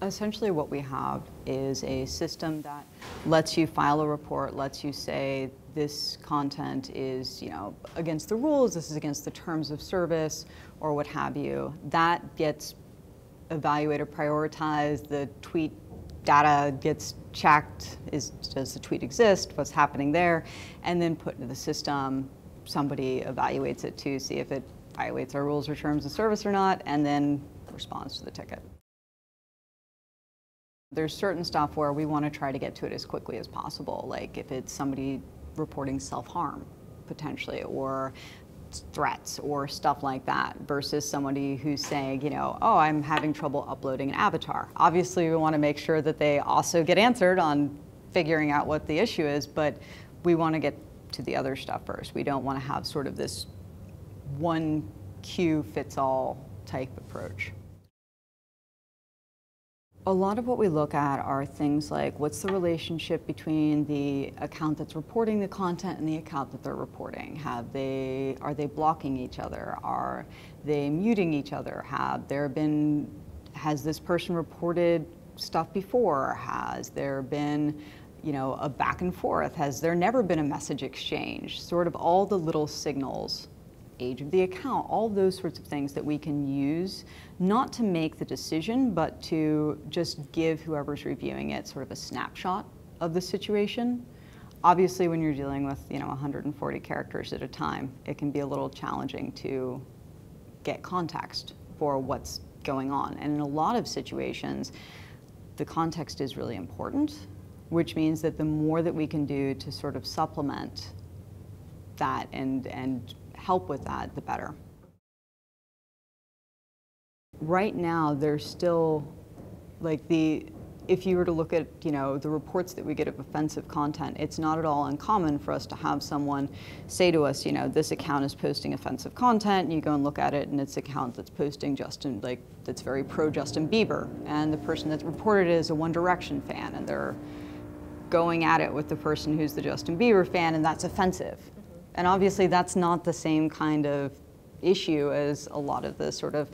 Essentially what we have is a system that lets you file a report, lets you say this content is, against the rules, this is against the terms of service, or what have you. That gets evaluated, prioritized, the tweet data gets checked, does the tweet exist, what's happening there, and then put into the system. Somebody evaluates it to see if it violates our rules or terms of service or not, and then responds to the ticket. There's certain stuff where we want to try to get to it as quickly as possible, like if it's somebody reporting self-harm, potentially, or threats or stuff like that, versus somebody who's saying, oh, I'm having trouble uploading an avatar. Obviously, we want to make sure that they also get answered on figuring out what the issue is, but we want to get to the other stuff first. We don't want to have sort of this one cue fits all type approach. A lot of what we look at are things like, what's the relationship between the account that's reporting the content and the account that they're reporting? Are they blocking each other? Are they muting each other? Has this person reported stuff before? Has there been, a back and forth? Has there never been a message exchange? Sort of all the little signals, age of the account, all those sorts of things that we can use, not to make the decision, but to just give whoever's reviewing it sort of a snapshot of the situation. Obviously, when you're dealing with 140 characters at a time, it can be a little challenging to get context for what's going on. And in a lot of situations, the context is really important, which means that the more that we can do to sort of supplement that and help with that, the better. Right now, there's still, if you were to look at, the reports that we get of offensive content, it's not at all uncommon for us to have someone say to us, this account is posting offensive content, and you go and look at it, and it's an account that's posting that's very pro Justin Bieber, and the person that's reported it is a One Direction fan, and they're going at it with the person who's the Justin Bieber fan, and that's offensive. And obviously that's not the same kind of issue as a lot of the sort of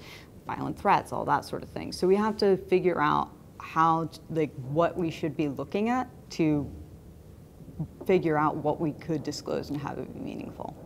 violent threats, all that sort of thing. So we have to figure out what we should be looking at to figure out what we could disclose and have it be meaningful.